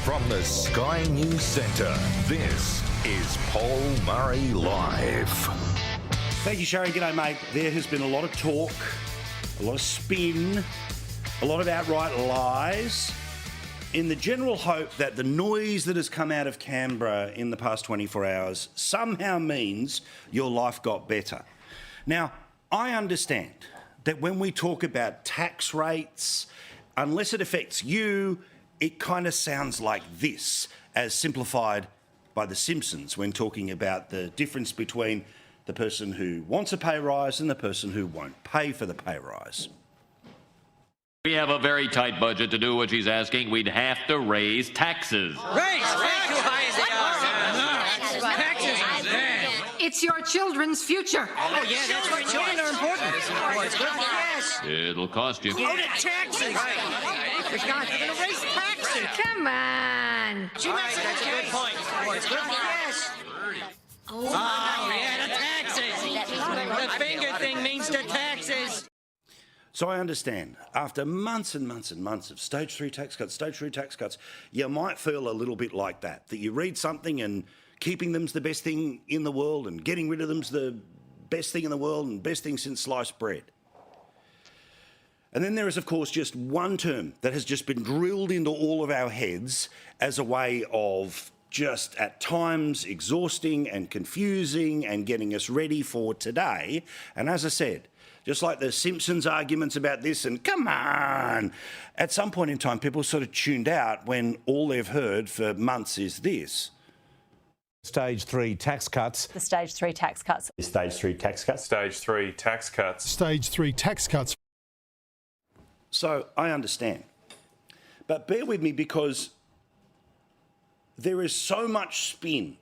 From the Sky News Centre, this is Paul Murray Live. Thank you, Sharon. G'day, mate. There has been a lot of talk, a lot of spin, a lot of outright lies, in the general hope that the noise that has come out of Canberra in the past 24 hours somehow means your life got better. Now, I understand that when we talk about tax rates, unless it affects you, it kind of sounds like this, as simplified by The Simpsons when talking about the difference between the person who wants a pay rise and the person who won't pay for the pay rise. We have a very tight budget. To do what she's asking, we'd have to raise taxes. Raise? Way too high as they are. Taxes? It's your children's future. Oh, yeah, that's right. Children are important. Yes. It'll cost you. Oh, the taxes. I forgot. You're going to raise taxes. Come on. She makes that's a good point. It's good. Yes. Oh, yeah, the taxes. The finger thing means the taxes. So I understand, after months and months and months of stage 3 tax cuts, you might feel a little bit like that you read something and keeping them's the best thing in the world and getting rid of them's the best thing in the world and best thing since sliced bread. And then there is, of course, just one term that has just been drilled into all of our heads as a way of just at times exhausting and confusing and getting us ready for today. And as I said, just like the Simpsons arguments about this and come on, at some point in time, people sort of tuned out when all they've heard for months is this. Stage 3 tax cuts. The stage 3 tax cuts. Stage 3 tax cuts. Stage 3 tax cuts. Stage 3 tax cuts. So I understand. But bear with me because there is so much spin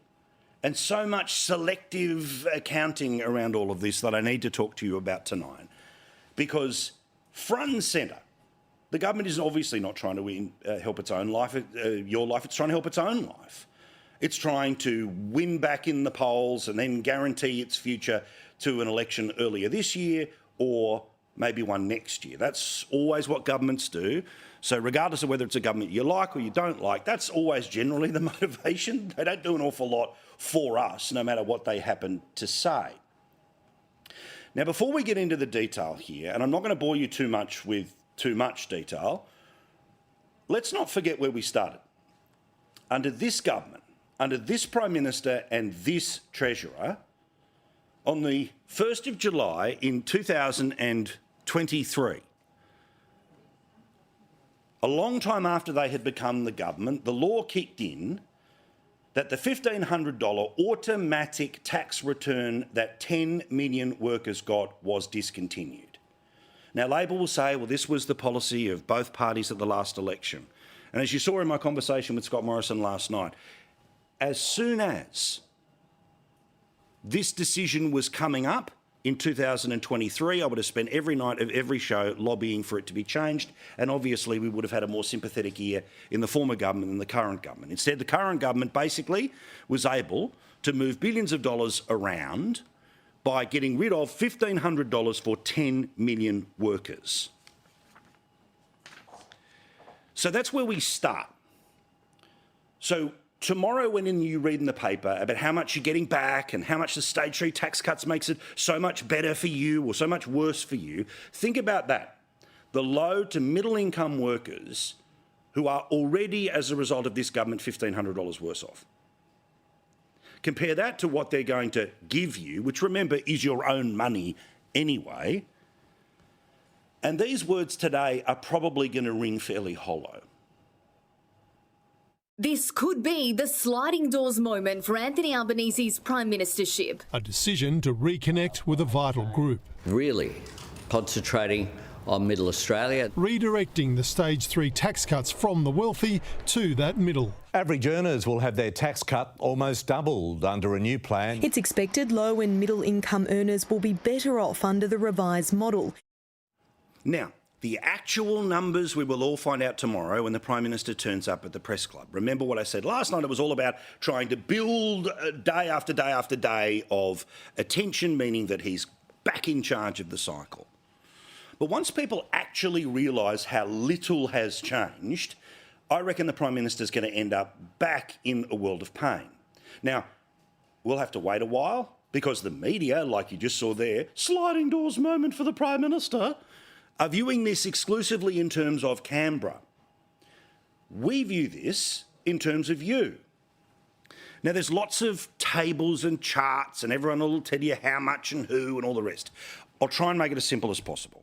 and so much selective accounting around all of this that I need to talk to you about tonight. Because front and centre, the government is obviously not trying to help its own life, your life, it's trying to help its own life. It's trying to win back in the polls and then guarantee its future to an election earlier this year or maybe one next year. That's always what governments do. So regardless of whether it's a government you like or you don't like, that's always generally the motivation. They don't do an awful lot for us, no matter what they happen to say. Now, before we get into the detail here, and I'm not going to bore you too much with too much detail, let's not forget where we started. Under this government, under this Prime Minister and this Treasurer, on the 1st of July in 2023, a long time after they had become the government, the law kicked in that the $1,500 automatic tax return that 10 million workers got was discontinued. Now, Labor will say, well, this was the policy of both parties at the last election. And as you saw in my conversation with Scott Morrison last night, as soon as this decision was coming up in 2023, I would have spent every night of every show lobbying for it to be changed, and obviously we would have had a more sympathetic ear in the former government than the current government. Instead, the current government basically was able to move billions of dollars around by getting rid of $1,500 for 10 million workers. So that's where we start. So tomorrow, when you read in the paper about how much you're getting back and how much the stage 3 tax cuts makes it so much better for you or so much worse for you, think about that. The low to middle income workers who are already, as a result of this government, $1,500 worse off. Compare that to what they're going to give you, which, remember, is your own money anyway. And these words today are probably going to ring fairly hollow. This could be the sliding doors moment for Anthony Albanese's prime ministership. A decision to reconnect with a vital group. Really concentrating on Middle Australia. Redirecting the stage 3 tax cuts from the wealthy to that middle. Average earners will have their tax cut almost doubled under a new plan. It's expected low and middle income earners will be better off under the revised model. Now, the actual numbers we will all find out tomorrow when the Prime Minister turns up at the press club. Remember what I said last night? It was all about trying to build day after day after day of attention, meaning that he's back in charge of the cycle. But once people actually realise how little has changed, I reckon the Prime Minister's going to end up back in a world of pain. Now, we'll have to wait a while because the media, like you just saw there, sliding doors moment for the Prime Minister, are viewing this exclusively in terms of Canberra. We view this in terms of you. Now, there's lots of tables and charts and everyone will tell you how much and who and all the rest. I'll try and make it as simple as possible.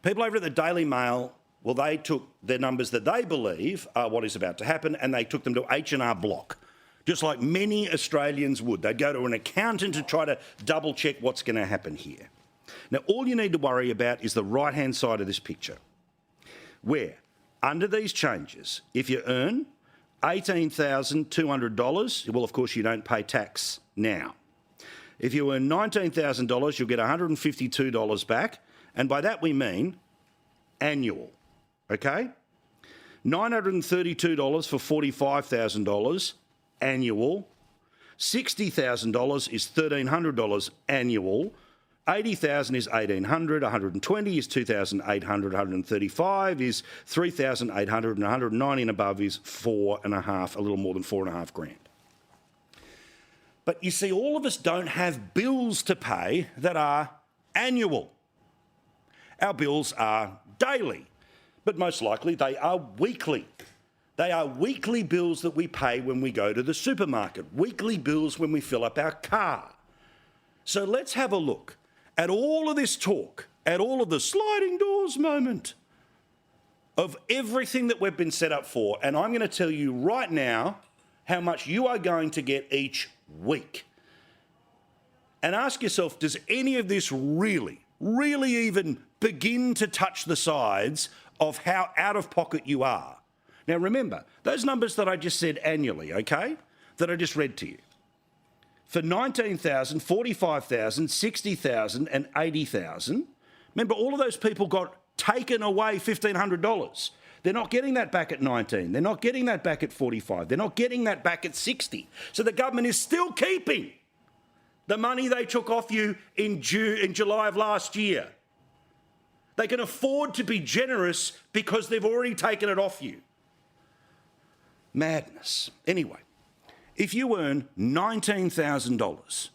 People over at the Daily Mail, well, they took their numbers that they believe are what is about to happen and they took them to H&R Block, just like many Australians would. They'd go to an accountant to try to double-check what's going to happen here. Now, all you need to worry about is the right-hand side of this picture, where, under these changes, if you earn $18,200, well, of course, you don't pay tax now. If you earn $19,000, you'll get $152 back, and by that we mean annual, okay? $932 for $45,000 annual. $60,000 is $1,300 annual. $80,000 is $1,800, $120 is $2,800, $135 is $3,800, and $190 and above is $4.5, a little more than $4.5 grand. But you see, all of us don't have bills to pay that are annual. Our bills are daily, but most likely they are weekly. They are weekly bills that we pay when we go to the supermarket, weekly bills when we fill up our car. So let's have a look at all of this talk, at all of the sliding doors moment of everything that we've been set up for. And I'm going to tell you right now how much you are going to get each week. And ask yourself, does any of this really even begin to touch the sides of how out of pocket you are? Now remember, those numbers that I just said annually, okay, that I just read to you, for $19,000, $45,000, $60,000 and $80,000, remember all of those people got taken away $1,500. They're not getting that back at 19. They're not getting that back at 45. They're not getting that back at 60. So the government is still keeping the money they took off you in July of last year. They can afford to be generous because they've already taken it off you. Madness. Anyway, if you earn $19,000,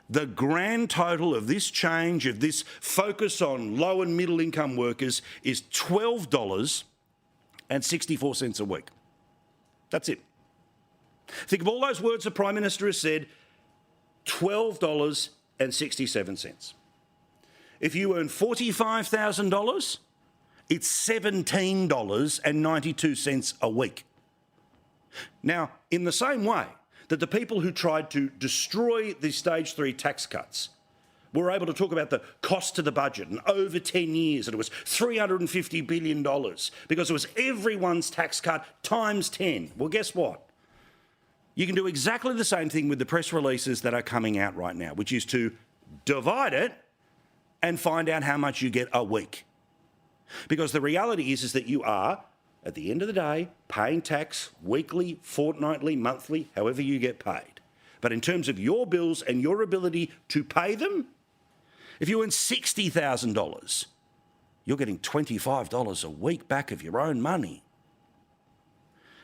the grand total of this change, of focus on low and middle income workers is $12.64 a week. That's it. Think of all those words the Prime Minister has said, $12.67. If you earn $45,000, it's $17.92 a week. Now, in the same way that the people who tried to destroy the stage 3 tax cuts were able to talk about the cost to the budget, and over 10 years, and it was $350 billion because it was everyone's tax cut times 10. Well, guess what? You can do exactly the same thing with the press releases that are coming out right now, which is to divide it and find out how much you get a week. Because the reality is that you are, at the end of the day, paying tax weekly, fortnightly, monthly, however you get paid. But in terms of your bills and your ability to pay them, if you earn $60,000, you're getting $25 a week back of your own money.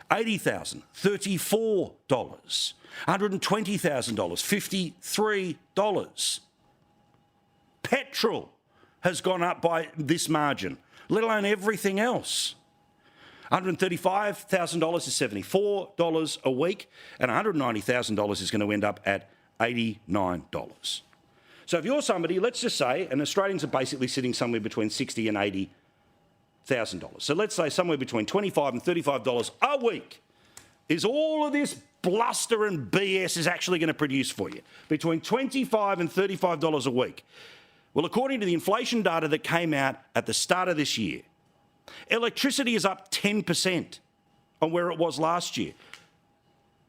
$80,000, $34. $120,000, $53. Petrol has gone up by this margin, let alone everything else. $135,000 is $74 a week, and $190,000 is going to end up at $89. So if you're somebody, let's just say, and Australians are basically sitting somewhere between $60,000 and $80,000. So let's say somewhere between $25 and $35 a week is all of this bluster and BS is actually going to produce for you. Between $25 and $35 a week. Well, according to the inflation data that came out at the start of this year, electricity is up 10% on where it was last year.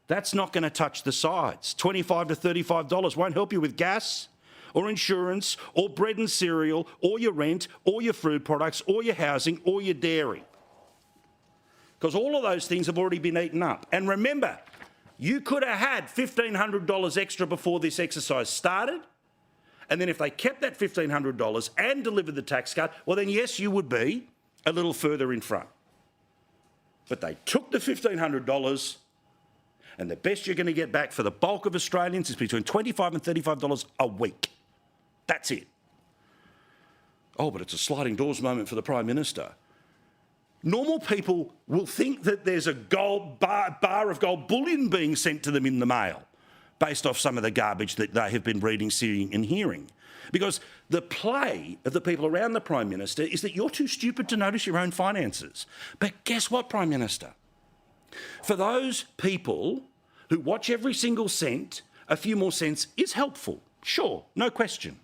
That's not going to touch the sides. $25 to $35 won't help you with gas or insurance or bread and cereal or your rent or your food products or your housing or your dairy. Because all of those things have already been eaten up. And remember, you could have had $1,500 extra before this exercise started. And then if they kept that $1,500 and delivered the tax cut, well then yes, you would be a little further in front. But they took the $1,500, and the best you're going to get back for the bulk of Australians is between $25 and $35 a week. That's it. Oh, but it's a sliding doors moment for the Prime Minister. Normal people will think that there's a gold bar of gold bullion being sent to them in the mail based off some of the garbage that they have been reading, seeing and hearing. Because the play of the people around the Prime Minister is that you're too stupid to notice your own finances. But guess what, Prime Minister? For those people who watch every single cent, a few more cents is helpful. Sure, no question.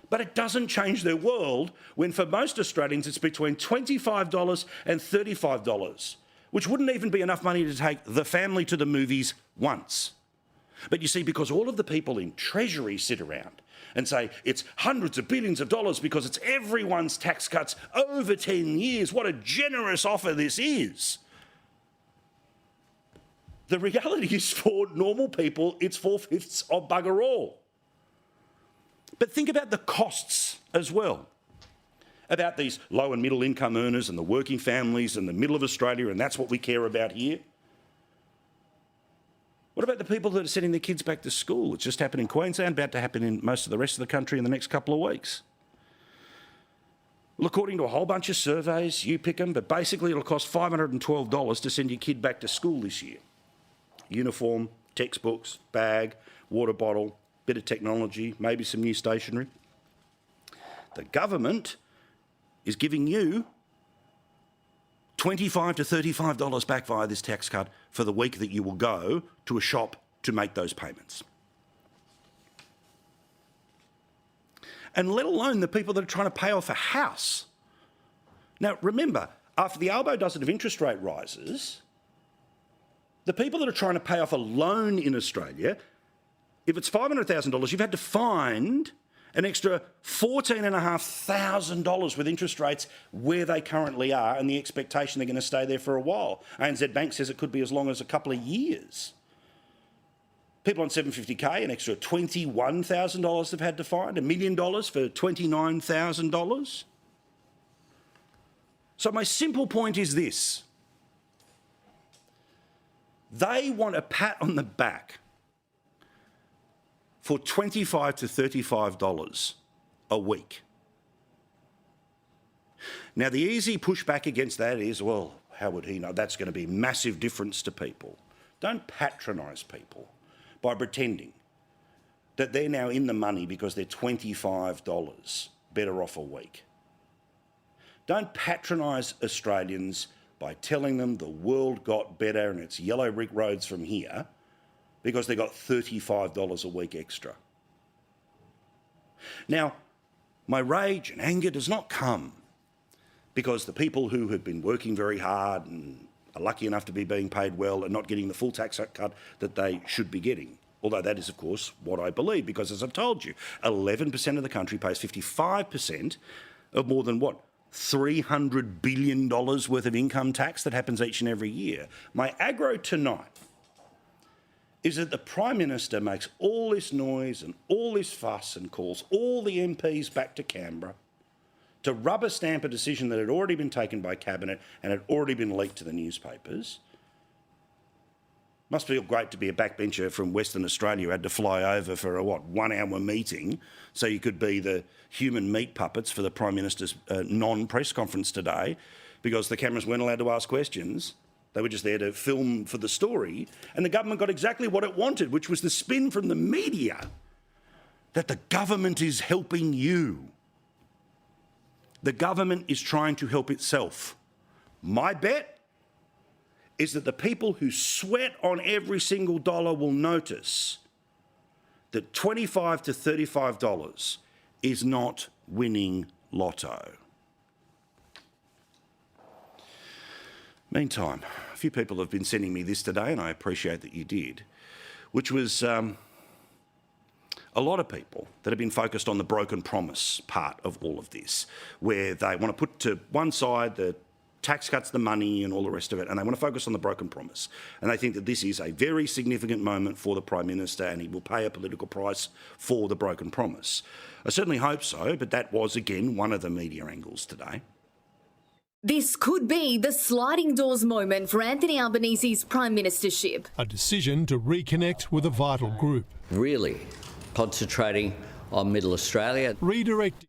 But it doesn't change their world when for most Australians it's between $25 and $35, which wouldn't even be enough money to take the family to the movies once. But you see, because all of the people in Treasury sit around and say it's hundreds of billions of dollars because it's everyone's tax cuts over 10 years, what a generous offer this is. The reality is for normal people, it's 4/5 of bugger all. But think about the costs as well, about these low and middle income earners and the working families in the middle of Australia, and that's what we care about here. What about the people that are sending their kids back to school? It's just happened in Queensland, about to happen in most of the rest of the country in the next couple of weeks. Well, according to a whole bunch of surveys, you pick them, but basically it'll cost $512 to send your kid back to school this year. Uniform, textbooks, bag, water bottle, bit of technology, maybe some new stationery. The government is giving you $25 to $35 back via this tax cut for the week that you will go to a shop to make those payments. And let alone the people that are trying to pay off a house. Now, remember, after the Albo doesn't have interest rate rises, the people that are trying to pay off a loan in Australia, if it's $500,000, you've had to find an extra $14,500 with interest rates where they currently are and the expectation they're going to stay there for a while. ANZ Bank says it could be as long as a couple of years. People on $750K, an extra $21,000 they've had to find, $1 million for $29,000. So my simple point is this. They want a pat on the back for $25 to $35 a week. Now, the easy pushback against that is, well, how would he know? That's going to be a massive difference to people. Don't patronise people by pretending that they're now in the money because they're $25 better off a week. Don't patronise Australians by telling them the world got better and it's yellow brick roads from here because they got $35 a week extra. Now, my rage and anger does not come because the people who have been working very hard and are lucky enough to be being paid well and not getting the full tax cut that they should be getting. Although that is, of course, what I believe, because as I told you, 11% of the country pays 55% of more than what? $300 billion worth of income tax that happens each and every year. My aggro tonight is that the Prime Minister makes all this noise and all this fuss and calls all the MPs back to Canberra to rubber stamp a decision that had already been taken by Cabinet and had already been leaked to the newspapers. Must feel great to be a backbencher from Western Australia who had to fly over for a, 1-hour meeting so you could be the human meat puppets for the Prime Minister's non-press conference today because the cameras weren't allowed to ask questions. They were just there to film for the story. And the government got exactly what it wanted, which was the spin from the media that the government is helping you. The government is trying to help itself. My bet is that the people who sweat on every single dollar will notice that $25 to $35 is not winning lotto. Meantime, a few people have been sending me this today, and I appreciate that you did, which was a lot of people that have been focused on the broken promise part of all of this, where they want to put to one side the tax cuts, the money and all the rest of it, and they want to focus on the broken promise. And they think that this is a very significant moment for the Prime Minister and he will pay a political price for the broken promise. I certainly hope so, but that was, again, one of the media angles today. This could be the sliding doors moment for Anthony Albanese's prime ministership. A decision to reconnect with a vital group. Really concentrating on Middle Australia. Redirecting.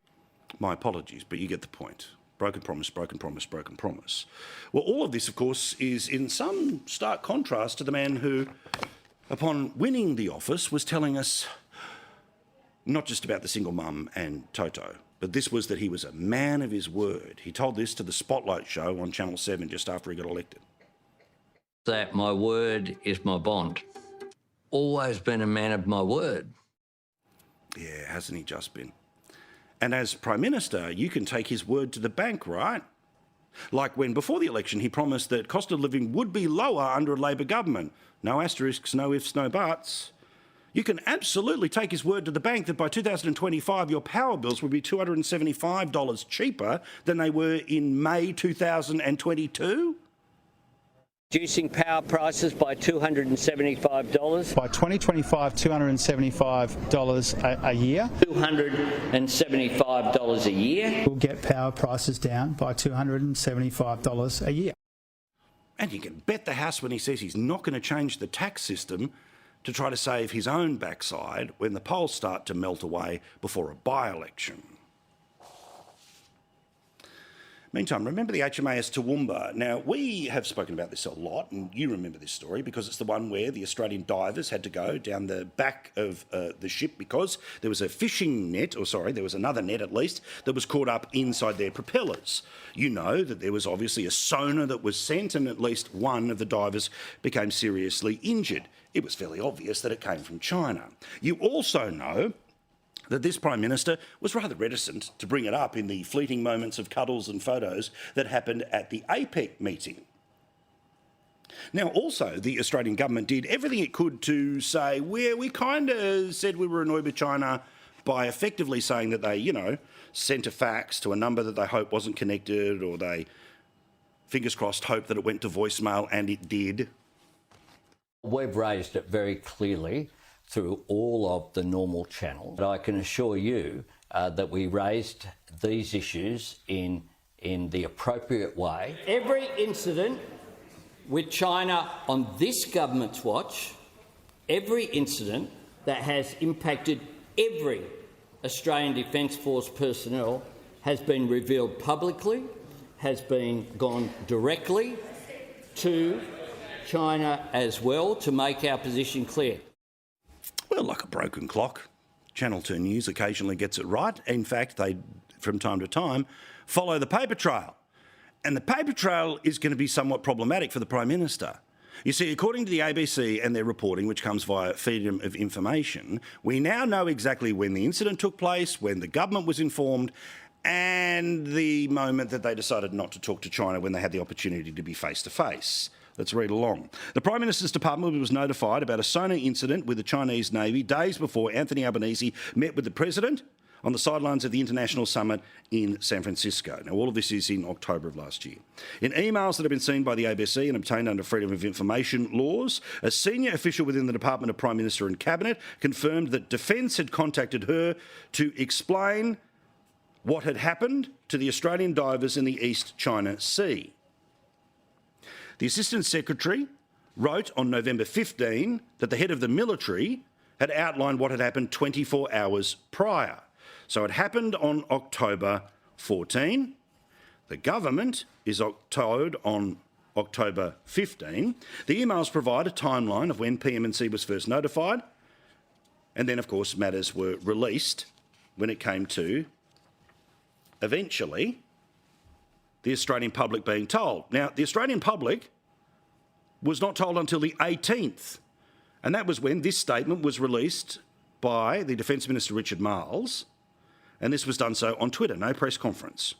My apologies, but you get the point. Broken promise, broken promise, broken promise. Well, all of this, of course, is in some stark contrast to the man who, upon winning the office, was telling us not just about the single mum and Toto, but this was that he was a man of his word. He told this to the Spotlight show on Channel 7 just after he got elected. That my word is my bond. Always been a man of my word. Yeah, hasn't he just been? And as Prime Minister, you can take his word to the bank, right? Like when, before the election, he promised that cost of living would be lower under a Labor government. No asterisks, no ifs, no buts. You can absolutely take his word to the bank that by 2025 your power bills will be $275 cheaper than they were in May 2022. Reducing power prices by $275. By 2025, $275 a year. $275 a year. We'll get power prices down by $275 a year. And you can bet the house when he says he's not going to change the tax system to try to save his own backside when the polls start to melt away before a by-election. Meantime, remember the HMAS Toowoomba. Now, we have spoken about this a lot, and you remember this story because it's the one where the Australian divers had to go down the back of the ship because there was a fishing net, there was another net at least, that was caught up inside their propellers. You know that there was obviously a sonar that was sent and at least one of the divers became seriously injured. It was fairly obvious that it came from China. You also know that this Prime Minister was rather reticent to bring it up in the fleeting moments of cuddles and photos that happened at the APEC meeting. Now, also, the Australian government did everything it could to say, we kind of said we were annoyed with China by effectively saying that they, sent a fax to a number that they hoped wasn't connected, or they, fingers crossed, hoped that it went to voicemail, and it did. We've raised it very clearly through all of the normal channels. But I can assure you that we raised these issues in the appropriate way. Every incident with China on this government's watch, every incident that has impacted every Australian Defence Force personnel has been revealed publicly, has been gone directly to China as well to make our position clear. Well, like a broken clock, Channel 2 News occasionally gets it right. In fact, they, from time to time, follow the paper trail. And the paper trail is going to be somewhat problematic for the Prime Minister. You see, according to the ABC and their reporting, which comes via Freedom of Information, we now know exactly when the incident took place, when the government was informed, and the moment that they decided not to talk to China when they had the opportunity to be face-to-face. Let's read along. The Prime Minister's department was notified about a sonar incident with the Chinese Navy days before Anthony Albanese met with the President on the sidelines of the International Summit in San Francisco. Now, all of this is in October of last year. In emails that have been seen by the ABC and obtained under Freedom of Information laws, a senior official within the Department of Prime Minister and Cabinet confirmed that Defence had contacted her to explain what had happened to the Australian divers in the East China Sea. The Assistant Secretary wrote on November 15 that the head of the military had outlined what had happened 24 hours prior. So it happened on October 14. The government is told on October 15. The emails provide a timeline of when PM&C was first notified, and then, of course, matters were released when it came to, eventually, the Australian public being told. Now, the Australian public was not told until the 18th, and that was when this statement was released by the Defence Minister Richard Marles, and this was done so on Twitter, no press conference.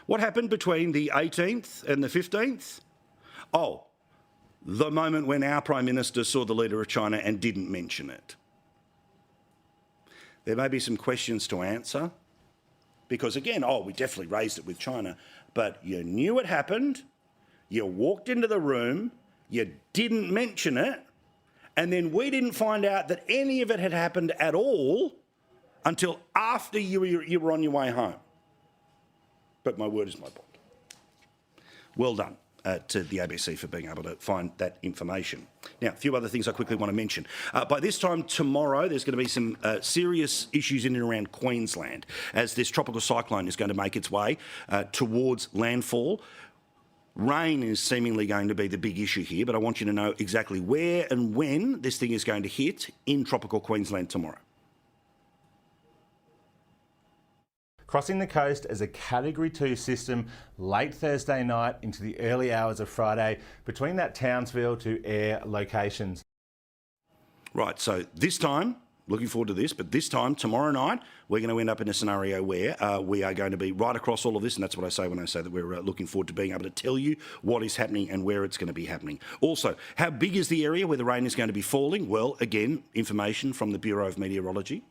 What happened between the 18th and the 15th? Oh, the moment when our Prime Minister saw the leader of China and didn't mention it. There may be some questions to answer, because again, we definitely raised it with China, but you knew it happened, you walked into the room, you didn't mention it, and then we didn't find out that any of it had happened at all until after you were on your way home. But my word is my bond. well done to the ABC for being able to find that information. Now, a few other things I quickly want to mention. By this time tomorrow, there's going to be some serious issues in and around Queensland as this tropical cyclone is going to make its way towards landfall. Rain is seemingly going to be the big issue here, but I want you to know exactly where and when this thing is going to hit in tropical Queensland tomorrow. Crossing the coast as a Category 2 system late Thursday night into the early hours of Friday between that Townsville to Ayr locations. Right, so this time, looking forward to this, but this time, tomorrow night, we're going to end up in a scenario where we are going to be right across all of this, and that's what I say when I say that we're looking forward to being able to tell you what is happening and where it's going to be happening. Also, how big is the area where the rain is going to be falling? Well, again, information from the Bureau of Meteorology.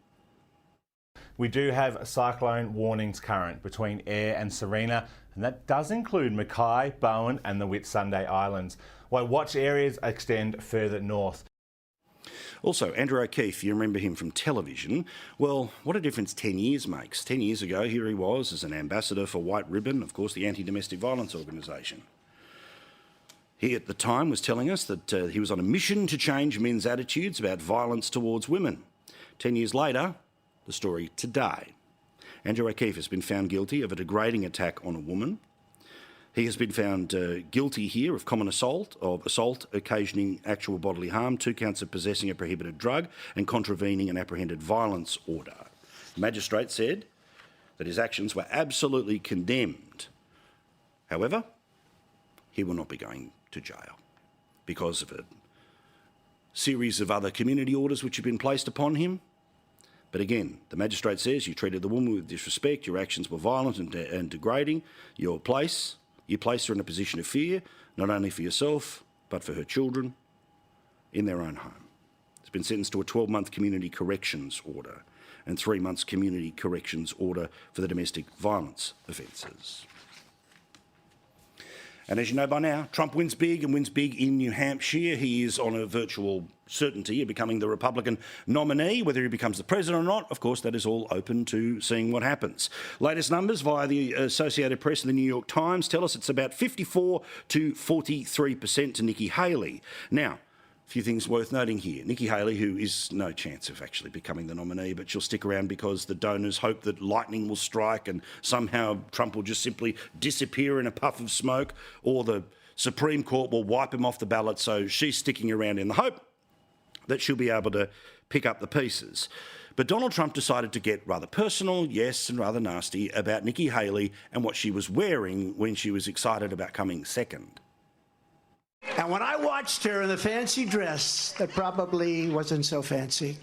We do have cyclone warnings current between Ayr and Serena, and that does include Mackay, Bowen and the Whitsunday Islands, while watch areas extend further north. Also, Andrew O'Keefe, you remember him from television. Well, what a difference 10 years makes. 10 years ago, here he was as an ambassador for White Ribbon, of course, the anti-domestic violence organisation. He at the time was telling us that he was on a mission to change men's attitudes about violence towards women. 10 years later, the story today. Andrew O'Keefe has been found guilty of a degrading attack on a woman. He has been found guilty here of common assault, occasioning actual bodily harm, 2 counts of possessing a prohibited drug and contravening an apprehended violence order. The magistrate said that his actions were absolutely condemned. However, he will not be going to jail because of a series of other community orders which have been placed upon him. But again, the magistrate says you treated the woman with disrespect, your actions were violent and degrading, you placed her in a position of fear, not only for yourself, but for her children in their own home. He's been sentenced to a 12-month community corrections order and 3 months community corrections order for the domestic violence offences. And as you know by now, Trump wins big and wins big in New Hampshire. He is on a virtual certainty of becoming the Republican nominee. Whether he becomes the president or not, of course, that is all open to seeing what happens. Latest numbers via the Associated Press and the New York Times tell us it's about 54 to 43% to Nikki Haley. Now, a few things worth noting here. Nikki Haley, who is no chance of actually becoming the nominee, but she'll stick around because the donors hope that lightning will strike and somehow Trump will just simply disappear in a puff of smoke, or the Supreme Court will wipe him off the ballot. So she's sticking around in the hope that she'll be able to pick up the pieces. But Donald Trump decided to get rather personal, yes, and rather nasty about Nikki Haley and what she was wearing when she was excited about coming second. And when I watched her in the fancy dress that probably wasn't so fancy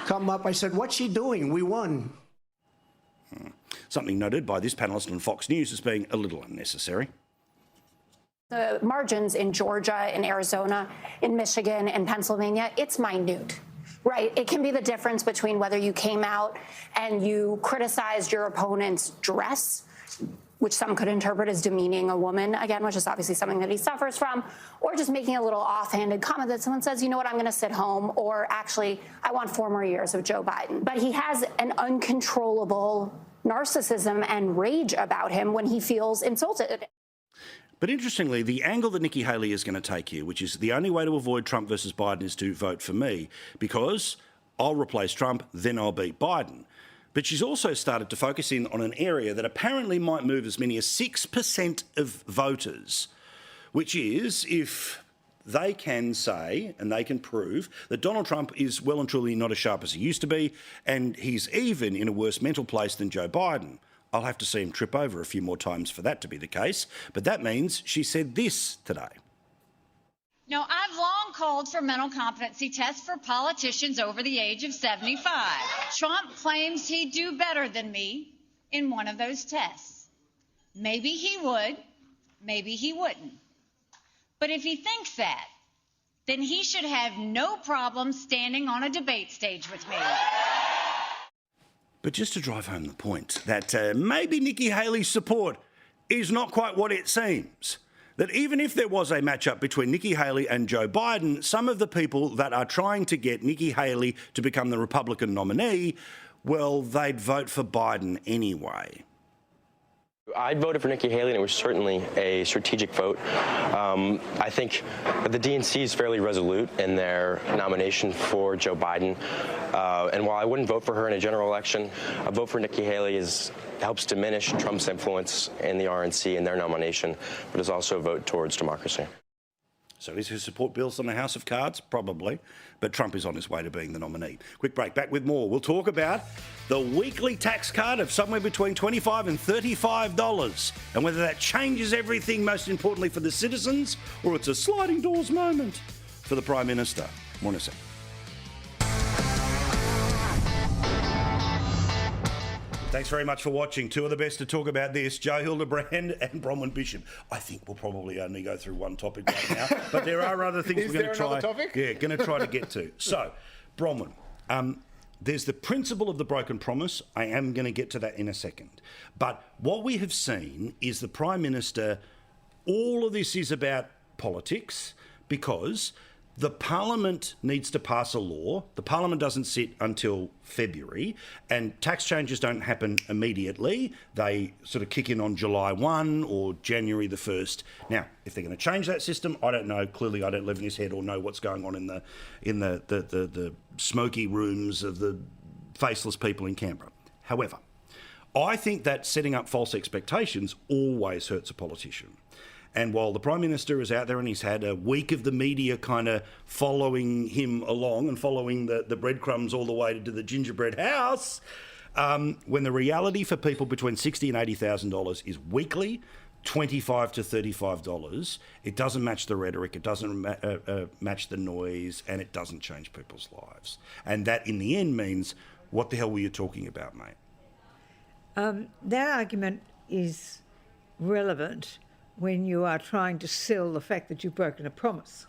come up, I said, what's she doing? We won. Something noted by this panellist on Fox News as being a little unnecessary. The margins in Georgia, in Arizona, in Michigan, in Pennsylvania, it's minute, right? It can be the difference between whether you came out and you criticized your opponent's dress, which some could interpret as demeaning a woman, again, which is obviously something that he suffers from, or just making a little offhanded comment that someone says, you know what, I'm going to sit home, or actually, I want 4 more years of Joe Biden. But he has an uncontrollable narcissism and rage about him when he feels insulted. But interestingly, the angle that Nikki Haley is going to take here, which is the only way to avoid Trump versus Biden is to vote for me, because I'll replace Trump, then I'll beat Biden. But she's also started to focus in on an area that apparently might move as many as 6% of voters, which is if they can say and they can prove that Donald Trump is well and truly not as sharp as he used to be, and he's even in a worse mental place than Joe Biden. I'll have to see him trip over a few more times for that to be the case. But that means she said this today. No, I've long called for mental competency tests for politicians over the age of 75. Trump claims he'd do better than me in one of those tests. Maybe he would, maybe he wouldn't. But if he thinks that, then he should have no problem standing on a debate stage with me. But just to drive home the point that maybe Nikki Haley's support is not quite what it seems. That even if there was a matchup between Nikki Haley and Joe Biden, some of the people that are trying to get Nikki Haley to become the Republican nominee, well, they'd vote for Biden anyway. I voted for Nikki Haley, and it was certainly a strategic vote. I think that the DNC is fairly resolute in their nomination for Joe Biden. And while I wouldn't vote for her in a general election, a vote for Nikki Haley helps diminish Trump's influence in the RNC in their nomination, but is also a vote towards democracy. So is his support bills on the House of Cards? Probably. But Trump is on his way to being the nominee. Quick break. Back with more. We'll talk about the weekly tax cut of somewhere between $25 and $35 and whether that changes everything, most importantly for the citizens, or it's a sliding doors moment for the Prime Minister. More in a sec. Thanks very much for watching. Two of the best to talk about this, Joe Hildebrand and Bronwyn Bishop. I think we'll probably only go through one topic right now, but there are other things we're going to try. Topic? Yeah, going to try to get to. So, Bronwyn, there's the principle of the broken promise. I am going to get to that in a second. But what we have seen is the Prime Minister, all of this is about politics because the Parliament needs to pass a law. The Parliament doesn't sit until February, and tax changes don't happen immediately. They sort of kick in on July 1 or January the 1st. Now, if they're going to change that system, I don't know. Clearly, I don't live in his head or know what's going on in the smoky rooms of the faceless people in Canberra. However, I think that setting up false expectations always hurts a politician. And while the Prime Minister is out there and he's had a week of the media kind of following him along and following the breadcrumbs all the way to the gingerbread house, when the reality for people between $60,000 and $80,000 is weekly, $25 to $35, it doesn't match the rhetoric, it doesn't match the noise, and it doesn't change people's lives. And that, in the end, means, what the hell were you talking about, mate? That argument is relevant when you are trying to sell the fact that you've broken a promise.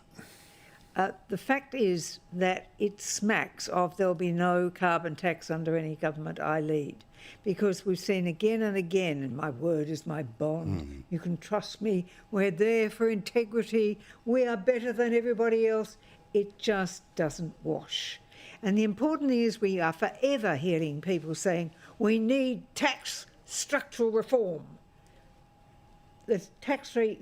The fact is that it smacks of there'll be no carbon tax under any government I lead, because we've seen again and again, and my word is my bond, you can trust me, we're there for integrity, we are better than everybody else. It just doesn't wash. And the important thing is we are forever hearing people saying we need tax structural reform. The tax-free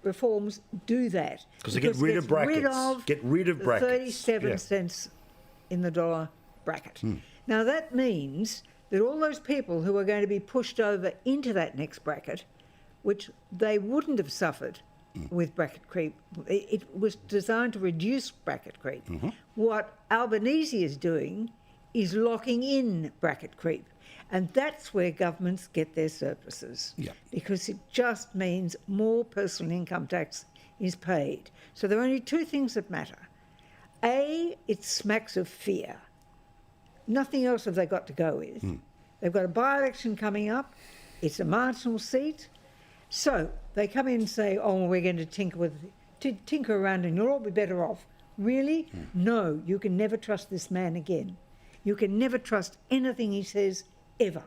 reforms do that. Because they get rid of brackets. Get rid of brackets. 37 cents in the dollar bracket. Now, that means that all those people who are going to be pushed over into that next bracket, which they wouldn't have suffered with bracket creep, it was designed to reduce bracket creep. What Albanese is doing is locking in bracket creep. And that's where governments get their surpluses, because it just means more personal income tax is paid. So there are only two things that matter. A, it smacks of fear. Nothing else have they got to go with. They've got a by-election coming up. It's a marginal seat. So they come in and say, oh, we're going to tinker around and you'll all be better off. Really? No, you can never trust this man again. You can never trust anything he says ever,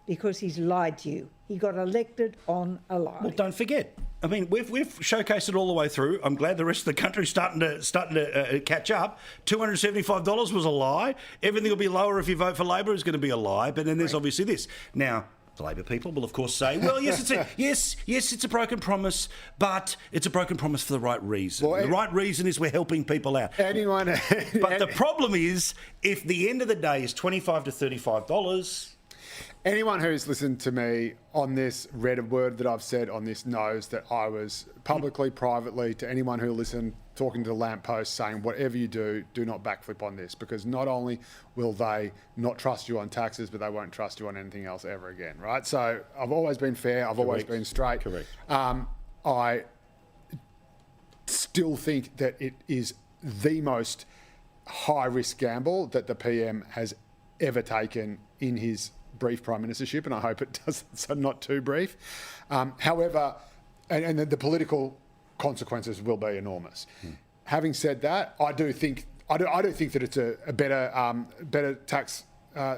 because he's lied to you. He got elected on a lie. Well, don't forget. I mean, we've showcased it all the way through. I'm glad the rest of the country's starting to catch up. $275 was a lie. Everything will be lower if you vote for Labor is going to be a lie. But then there's obviously this. Now, the Labor people will, of course, say, well, yes, it's a broken promise, but it's a broken promise for the right reason. Well, the right reason is we're helping people out. But the problem is, if the end of the day is $25 to $35... Anyone who's listened to me on this, read a word that I've said on this, knows that I was publicly, privately, to anyone who listened, talking to the lamppost, saying whatever you do, do not backflip on this, because not only will they not trust you on taxes, but they won't trust you on anything else ever again, right? So I've always been fair. I've always been straight. Correct. I still think that it is the most high-risk gamble that the PM has ever taken in his brief prime ministership, and I hope it does so not too brief. However, and the political consequences will be enormous. Having said that, I do think that it's a better tax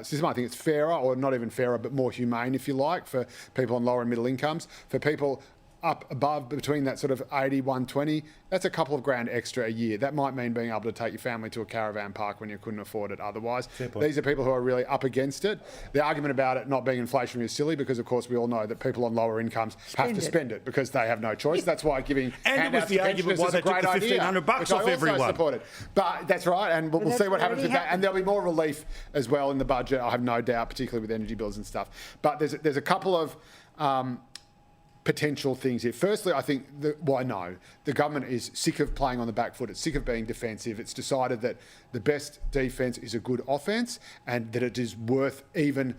system. I think it's fairer, or not even fairer, but more humane, if you like, for people on lower and middle incomes. For people up above between that sort of 80, 120, that's a couple of grand extra a year. That might mean being able to take your family to a caravan park when you couldn't afford it otherwise. These are people who are really up against it. The argument about it not being inflationary is silly because, of course, we all know that people on lower incomes have to spend it because they have no choice. That's why giving handouts to pensioners is a great idea, $1,500 off everyone. Supported. But that's right, and we'll see what happens with that. And there'll be more relief as well in the budget, I have no doubt, particularly with energy bills and stuff. But there's a couple of potential things here. Firstly, I think I know the government is sick of playing on the back foot. It's sick of being defensive. It's decided that the best defence is a good offence and that it is worth even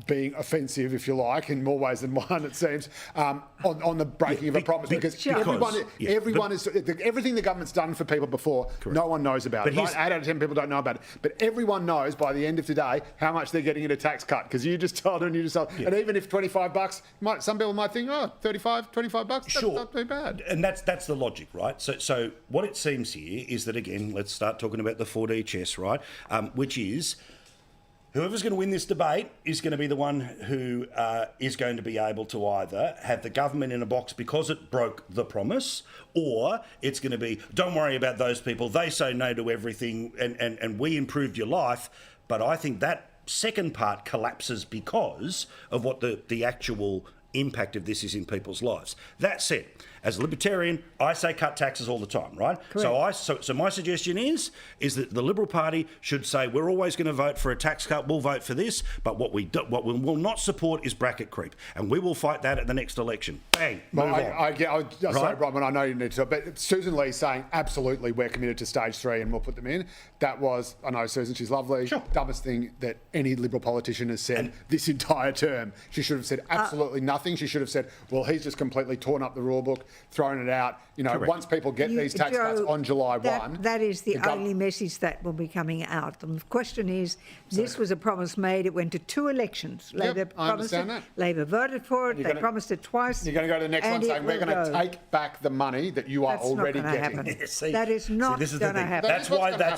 being offensive, if you like, in more ways than one, it seems, on the breaking of a promise. Because everyone is everything the government's done for people before, no one knows about it. Right? 8 out of 10 people don't know about it. But everyone knows by the end of today how much they're getting in a tax cut because you just told them, and even if $25, some people might think, oh, $25, that's not too bad. And that's the logic, right? So what it seems here is that, again, let's start talking about the 4D chess, right? Which is, whoever's going to win this debate is going to be the one who is going to be able to either have the government in a box because it broke the promise, or it's going to be, don't worry about those people, they say no to everything and we improved your life. But I think that second part collapses because of what the actual impact of this is in people's lives. That said, as a libertarian, I say cut taxes all the time, right? So my suggestion is that the Liberal Party should say we're always going to vote for a tax cut. We'll vote for this, but what we will not support is bracket creep, and we will fight that at the next election. Bang. Sorry, Bronwyn, I know you need to, but Susan Lee's saying absolutely we're committed to stage 3 and we'll put them in. That was, I know Susan, she's lovely, dumbest thing that any Liberal politician has said this entire term. She should have said absolutely nothing. She should have said, well, he's just completely torn up the rule book, thrown it out. You know, once people get these tax cuts on July 1... That is the only message that will be coming out. The question is, this was a promise made. It went to 2 elections. Labor promised it. Labor voted for it. They promised it twice. You're going to go to the next one saying, we're going to take back the money that you are already getting. That is not going to happen. That's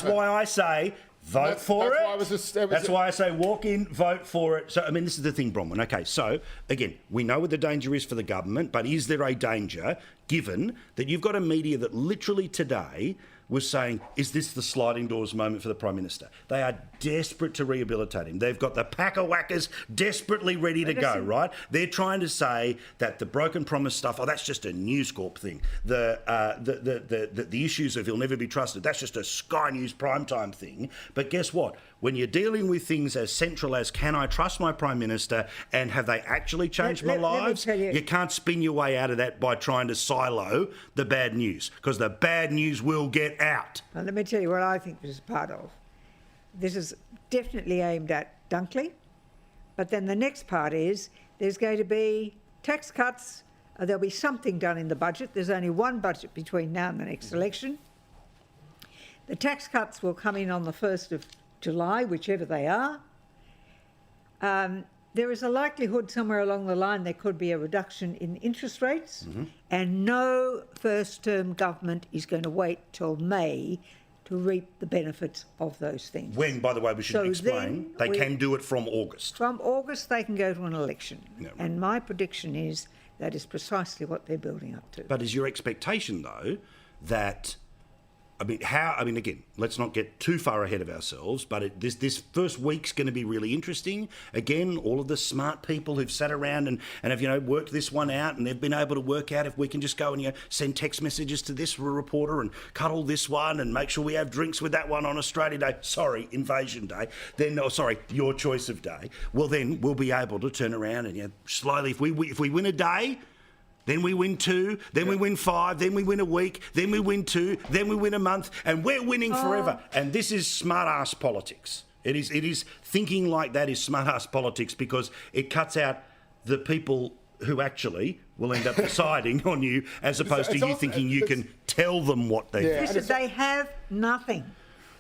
why I say... Vote for it. That's why I say walk in, vote for it. So, I mean, this is the thing, Bronwyn. Okay, so, again, we know what the danger is for the government, but is there a danger given that you've got a media that literally today was saying, is this the sliding doors moment for the Prime Minister? They are desperate to rehabilitate him. They've got the pack of whackers desperately ready to go, right? They're trying to say that the broken promise stuff, that's just a News Corp thing. The issues of he'll never be trusted, that's just a Sky News primetime thing. But guess what? When you're dealing with things as central as can I trust my Prime Minister and have they actually changed my lives, you can't spin your way out of that by trying to silo the bad news, because the bad news will get out. Well, let me tell you what I think this is part of. This is definitely aimed at Dunkley, but then the next part is there's going to be tax cuts. There'll be something done in the budget. There's only one budget between now and the next election. The tax cuts will come in on the 1st of July, whichever they are. There is a likelihood somewhere along the line there could be a reduction in interest rates, and no first-term government is going to wait till May to reap the benefits of those things. When, by the way, we should explain, they can do it from August. From August, they can go to an election. No. And my prediction is that is precisely what they're building up to. But is your expectation, though, that... again, let's not get too far ahead of ourselves, but this first week's going to be really interesting. Again, all of the smart people who've sat around and have, worked this one out, and they've been able to work out if we can just go and, send text messages to this reporter and cuddle this one and make sure we have drinks with that one on Australia Day. Sorry, Invasion Day. Your choice of day. Well, then we'll be able to turn around and, slowly, if we win a day, then we win 2, then we win 5, then we win a week, then we win 2, then we win a month, and we're winning forever. And this is smart-ass politics. It is thinking like that is smart-ass politics, because it cuts out the people who actually will end up deciding on you, as opposed to you thinking you can tell them what they think. Listen, they have nothing.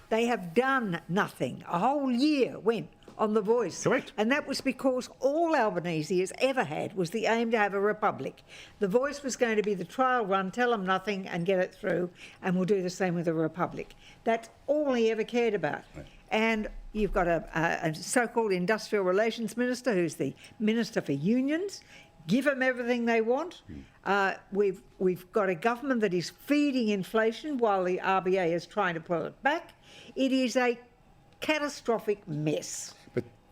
They have done nothing. A whole year went on The Voice. Correct. And that was because all Albanese has ever had was the aim to have a republic. The Voice was going to be the trial run, tell them nothing and get it through, and we'll do the same with a republic. That's all he ever cared about. Right. And you've got a so-called industrial relations minister who's the Minister for Unions. give them everything they want. We've got a government that is feeding inflation while the RBA is trying to pull it back. It is a catastrophic mess.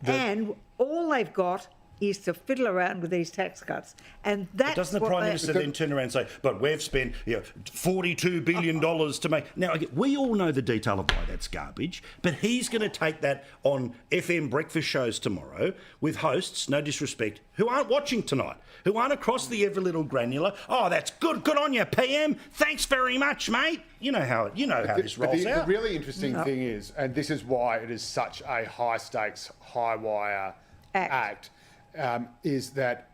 And all they've got is to fiddle around with these tax cuts. And that's doesn't the Prime Minister then turn around and say, but we've spent $42 billion to make... Now, we all know the detail of why that's garbage, but he's going to take that on FM breakfast shows tomorrow with hosts, no disrespect, who aren't watching tonight, who aren't across the every little granular. Oh, that's good on you, PM. Thanks very much, mate. You know how this rolls out. The really interesting thing is, and this is why it is such a high-stakes, high-wire act, is that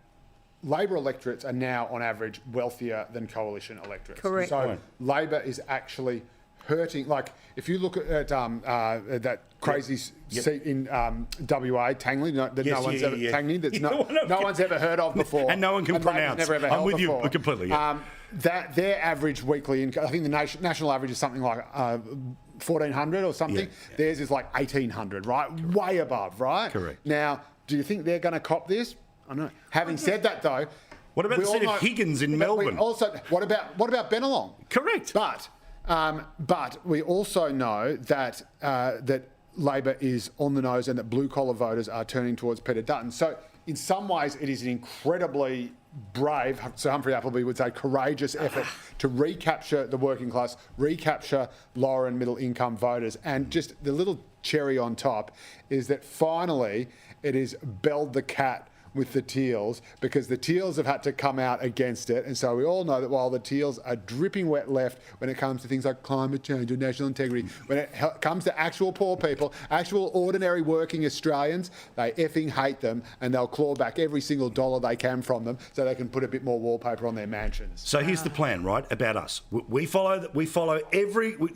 Labor electorates are now, on average, wealthier than coalition electorates. Correct. So Labor is actually hurting. Like, if you look at that crazy seat in WA, Tangley, Tangley, no one's ever heard of before. And no one can pronounce. Never ever I'm with before. you completely. Yeah. That their average weekly income, I think the national average is something like 1,400 or something. Yeah. Theirs is like 1,800, right? Way above, right? Correct. Now, do you think they're going to cop this? I don't know. Having said that, though, what about the seat of Higgins in Melbourne? Also, what about Bennelong? Correct. But we also know that that Labor is on the nose and that blue collar voters are turning towards Peter Dutton. So in some ways, it is an incredibly brave, Sir Humphrey Appleby would say, courageous effort to recapture the working class, recapture lower and middle income voters. And just the little cherry on top is that finally it is belled the cat with the Teals, because the Teals have had to come out against it. And so we all know that while the Teals are dripping wet left when it comes to things like climate change or national integrity, when it comes to actual poor people, actual ordinary working Australians, they effing hate them, and they'll claw back every single dollar they can from them so they can put a bit more wallpaper on their mansions. So here's the plan, right, about us. We follow every, we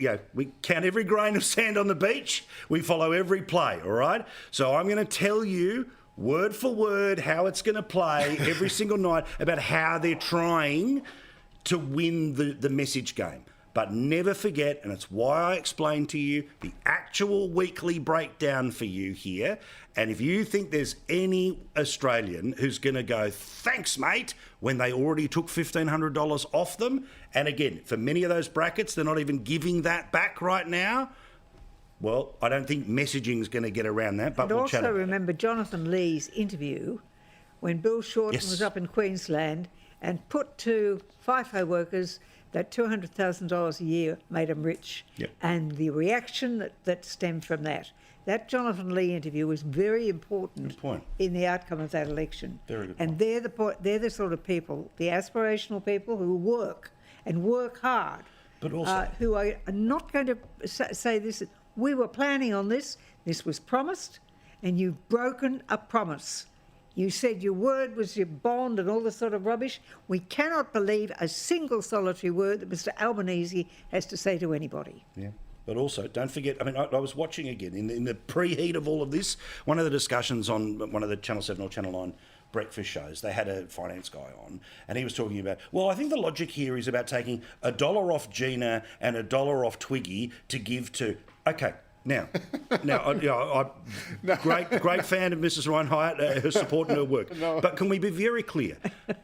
count every grain of sand on the beach. We follow every play, all right? So I'm going to tell you word for word how it's going to play every single night about how they're trying to win the message game. But never forget, and it's why I explained to you the actual weekly breakdown for you here. And if you think there's any Australian who's going to go, thanks, mate, when they already took $1,500 off them, and again, for many of those brackets, they're not even giving that back right now. Well, I don't think messaging is going to get around that, but and we'll chat also about remember Jonathan Lee's interview when Bill Shorten was up in Queensland and put to FIFO workers that $200,000 a year made them rich. Yep. And the reaction that stemmed from that. That Jonathan Lee interview was very important in the outcome of that election. Very good and they're the sort of people, the aspirational people who work and work hard, but also who are not going to say this. We were planning on this. This was promised, and you've broken a promise. You said your word was your bond and all this sort of rubbish. We cannot believe a single solitary word that Mr Albanese has to say to anybody. Yeah. But also, don't forget, I mean, I was watching again, in the preheat of all of this, one of the discussions on one of the Channel 7 or Channel 9 breakfast shows, they had a finance guy on, and he was talking about, well, I think the logic here is about taking $1 off Gina and $1 off Twiggy to give to... Okay, now, great fan of Mrs. Ryan Hyatt, her support and her work. No. But can we be very clear?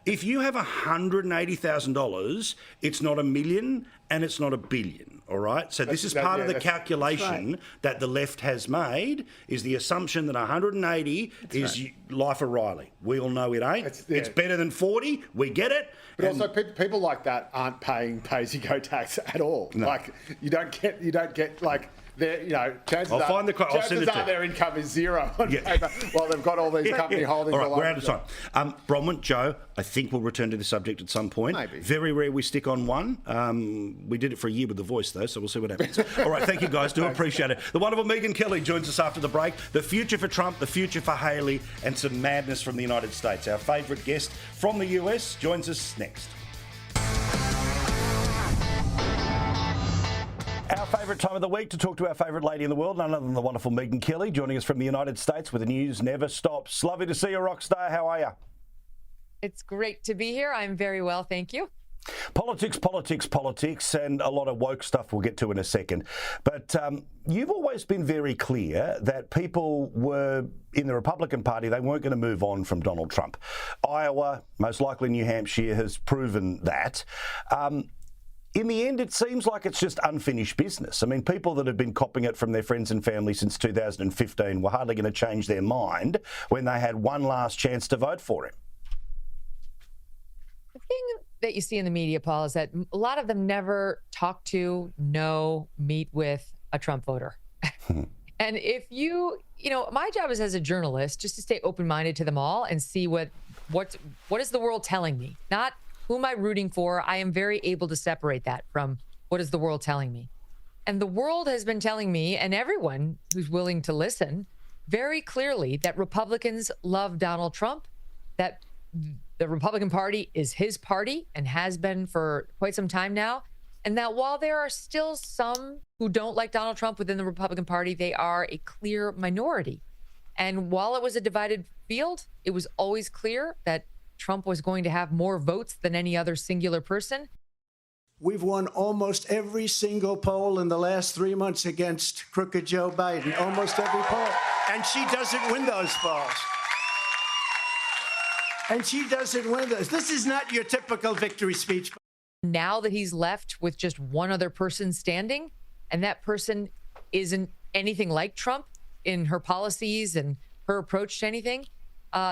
If you have $180,000, it's not $1 million and it's not $1 billion, all right? So this is part of the calculation that the left has made, is the assumption that 180 is Life O'Reilly. We all know it ain't. It's better than 40. We get it. But also, people like that aren't paying pay-as-you-go tax at all. No. Like, you don't get like... chances are their income is zero on paper while they've got all these company holdings. All right, we're out of time. Bronwyn, Joe, I think we'll return to the subject at some point. Maybe. Very rare we stick on one. We did it for a year with The Voice, though, so we'll see what happens. All right, thank you, guys. Do appreciate it. The wonderful Megyn Kelly joins us after the break. The future for Trump, the future for Haley, and some madness from the United States. Our favourite guest from the US joins us next. Our favourite time of the week to talk to our favourite lady in the world, none other than the wonderful Megyn Kelly, joining us from the United States where the news never stops. Lovely to see you, rock star. How are you? It's great to be here. I'm very well, thank you. Politics, politics, politics, and a lot of woke stuff we'll get to in a second. But you've always been very clear that people were in the Republican Party, they weren't going to move on from Donald Trump. Iowa, most likely New Hampshire, has proven that. In the end, it seems like it's just unfinished business. I mean, people that have been copying it from their friends and family since 2015 were hardly going to change their mind when they had one last chance to vote for him. The thing that you see in the media, Paul, is that a lot of them never talk to, know, meet with a Trump voter. And if you know, my job is as a journalist just to stay open-minded to them all and see what is the world telling me, not who am I rooting for. I am very able to separate that from what is the world telling me. And the world has been telling me, and everyone who's willing to listen, very clearly that Republicans love Donald Trump, that the Republican Party is his party and has been for quite some time now. And that while there are still some who don't like Donald Trump within the Republican Party, they are a clear minority. And while it was a divided field, it was always clear that Trump was going to have more votes than any other singular person. We've won almost every single poll in the last 3 months against crooked Joe Biden, almost every poll. And she doesn't win those polls. And she doesn't win those. This is not your typical victory speech. Now that he's left with just one other person standing, and that person isn't anything like Trump in her policies and her approach to anything,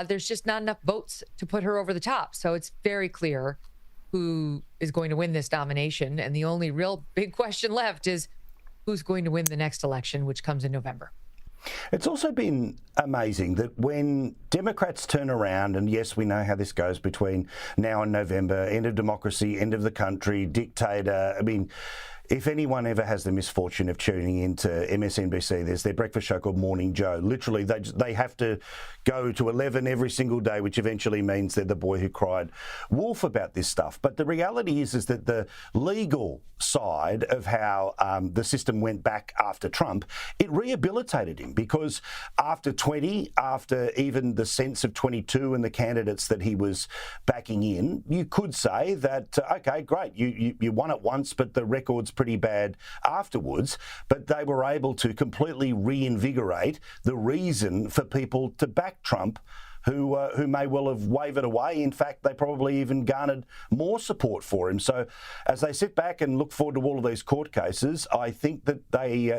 there's just not enough votes to put her over the top. So it's very clear who is going to win this nomination. And the only real big question left is who's going to win the next election, which comes in November. It's also been amazing that when Democrats turn around, and yes, we know how this goes between now and November, end of democracy, end of the country, dictator. I mean, if anyone ever has the misfortune of tuning into MSNBC, there's their breakfast show called Morning Joe. Literally, they have to go to 11 every single day, which eventually means they're the boy who cried wolf about this stuff. But the reality is that the legal side of how the system went back after Trump, it rehabilitated him, because after 20, after even the sense of 22 and the candidates that he was backing in, you could say that, okay, great, you won it once, but the record's pretty bad afterwards. But they were able to completely reinvigorate the reason for people to back Trump, who may well have wavered away. In fact, they probably even garnered more support for him. So as they sit back and look forward to all of these court cases, I think that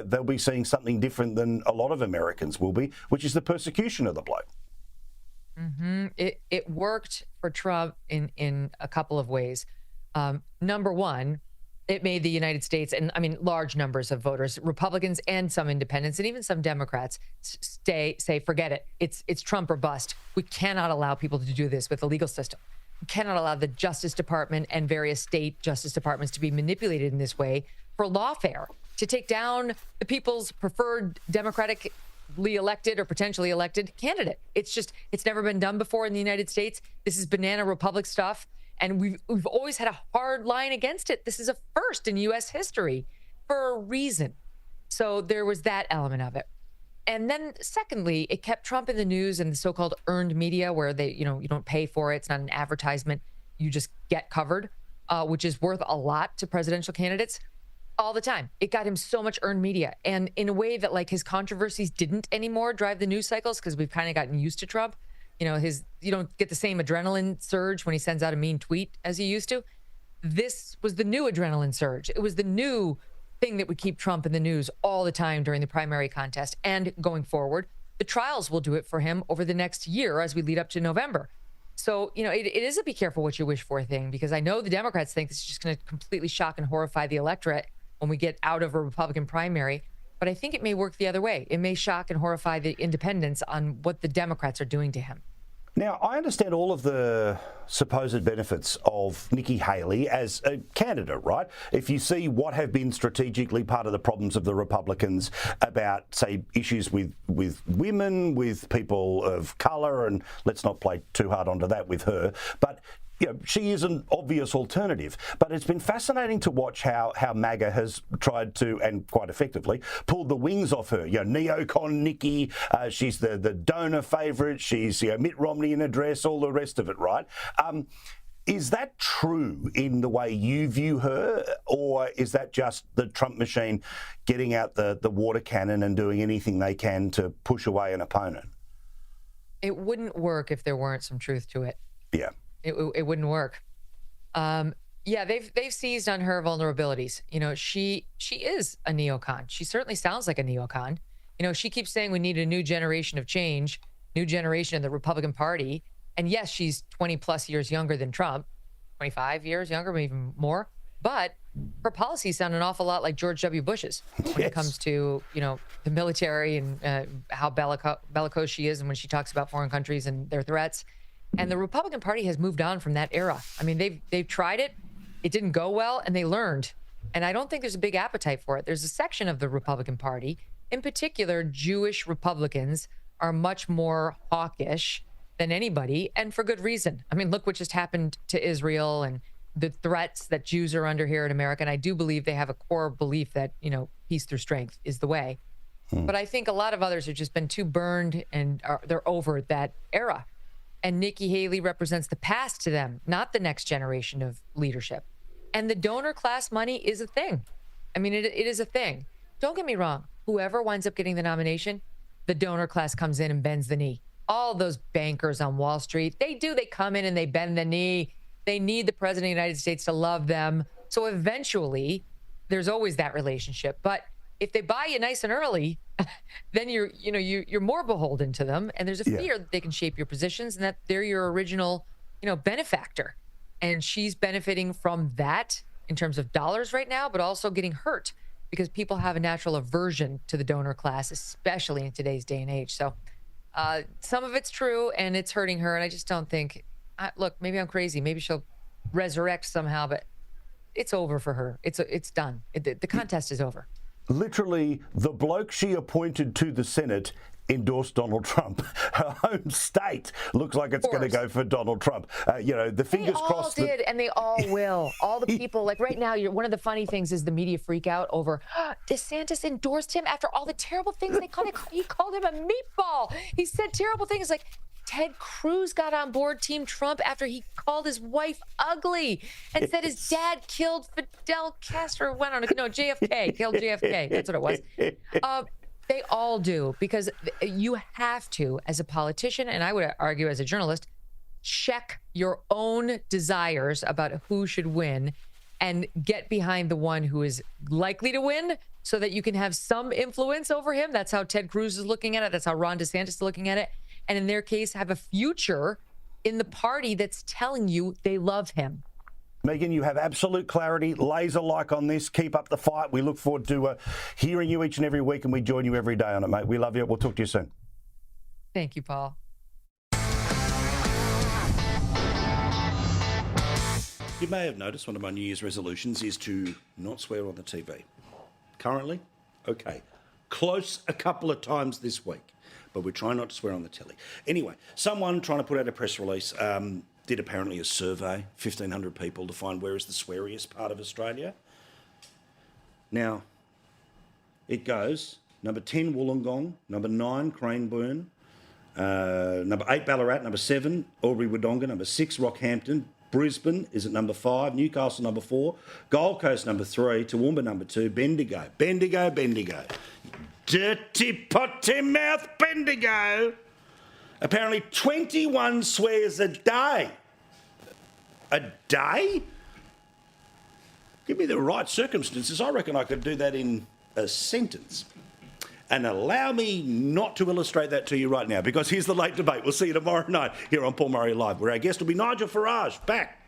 they'll be seeing something different than a lot of Americans will be, which is the persecution of the bloke. Mm-hmm. It worked for Trump in a couple of ways. Number one, it made the United States, and I mean large numbers of voters, Republicans and some independents and even some Democrats, say, forget it. It's Trump or bust. We cannot allow people to do this with the legal system. We cannot allow the Justice Department and various state justice departments to be manipulated in this way for lawfare, to take down the people's preferred democratically elected or potentially elected candidate. It's never been done before in the United States. This is banana republic stuff. And we've always had a hard line against it. This is a first in U.S. history for a reason. So there was that element of it. And then secondly, it kept Trump in the news and the so-called earned media, where you don't pay for it. It's not an advertisement. You just get covered, which is worth a lot to presidential candidates all the time. It got him so much earned media. And in a way that like his controversies didn't anymore drive the news cycles, because we've kind of gotten used to Trump. You know, you don't get the same adrenaline surge when he sends out a mean tweet as he used to. This was the new adrenaline surge. It was the new thing that would keep Trump in the news all the time during the primary contest and going forward. The trials will do it for him over the next year as we lead up to November. So, you know, it is a be careful what you wish for thing, because I know the Democrats think this is just going to completely shock and horrify the electorate when we get out of a Republican primary. But I think it may work the other way. It may shock and horrify the independents on what the Democrats are doing to him. Now, I understand all of the supposed benefits of Nikki Haley as a candidate, right? If you see what have been strategically part of the problems of the Republicans about, say, issues with women, with people of colour, and let's not play too hard onto that with her, but you know, she is an obvious alternative. But it's been fascinating to watch how MAGA has tried to, and quite effectively, pulled the wings off her. You know, neocon Nikki, she's the donor favourite, she's Mitt Romney in a dress, all the rest of it, right? Is that true in the way you view her, or is that just the Trump machine getting out the water cannon and doing anything they can to push away an opponent? It wouldn't work if there weren't some truth to it. Yeah. It wouldn't work. Yeah, they've seized on her vulnerabilities. You know, she is a neocon. She certainly sounds like a neocon. You know, she keeps saying we need a new generation of change, new generation in the Republican Party. And yes, she's 20 plus years younger than Trump, 25 years younger, maybe even more. But her policies sound an awful lot like George W. Bush's when it comes to, you know, the military and how bellicose she is, and when she talks about foreign countries and their threats. And the Republican Party has moved on from that era. I mean, they've tried it. It didn't go well, and they learned. And I don't think there's a big appetite for it. There's a section of the Republican Party, in particular, Jewish Republicans, are much more hawkish than anybody, and for good reason. I mean, look what just happened to Israel and the threats that Jews are under here in America. And I do believe they have a core belief that, you know, peace through strength is the way. But I think a lot of others have just been too burned and they're over that era. And Nikki Haley represents the past to them, not the next generation of leadership. And the donor class money is a thing. I mean, it is a thing. Don't get me wrong. Whoever winds up getting the nomination, the donor class comes in and bends the knee. All those bankers on Wall Street, they come in and they bend the knee. They need the president of the United States to love them. So eventually, there's always that relationship. But if they buy you nice and early, then you're more beholden to them. And there's a fear that they can shape your positions and that they're your original, benefactor. And she's benefiting from that in terms of dollars right now, but also getting hurt because people have a natural aversion to the donor class, especially in today's day and age. So some of it's true and it's hurting her. And I just don't think, look, maybe I'm crazy. Maybe she'll resurrect somehow, but it's over for her. It's done. The contest is over. Literally, the bloke she appointed to the Senate endorsed Donald Trump. Her home state looks like it's going to go for Donald Trump. The fingers crossed. They all did, and they all will. All the people, like right now, one of the funny things is the media freak out over DeSantis endorsed him after all the terrible things they called him. He called him a meatball. He said terrible things like Ted Cruz got on board Team Trump after he called his wife ugly and said his dad killed Fidel Castro. JFK killed JFK. That's what it was. They all do, because you have to, as a politician, and I would argue as a journalist, check your own desires about who should win and get behind the one who is likely to win so that you can have some influence over him. That's how Ted Cruz is looking at it. That's how Ron DeSantis is looking at it. And in their case, have a future in the party that's telling you they love him. Megyn, you have absolute clarity, laser-like on this. Keep up the fight. We look forward to hearing you each and every week, and we join you every day on it, mate. We love you. We'll talk to you soon. Thank you, Paul. You may have noticed one of my New Year's resolutions is to not swear on the TV. Currently, okay. Close a couple of times this week, but we're trying not to swear on the telly. Anyway, someone trying to put out a press release did apparently a survey, 1,500 people, to find where is the sweariest part of Australia. Now, it goes, number 10, Wollongong, number 9, Craneburn, number 8, Ballarat, number 7, Albury-Wodonga, number 6, Rockhampton, Brisbane is at number 5, Newcastle number 4, Gold Coast number 3, Toowoomba number 2, Bendigo. Dirty potty mouth Bendigo. Apparently 21 swears a day. A day? Give me the right circumstances. I reckon I could do that in a sentence. And allow me not to illustrate that to you right now, because here's the late debate. We'll see you tomorrow night here on Paul Murray Live, where our guest will be Nigel Farage, back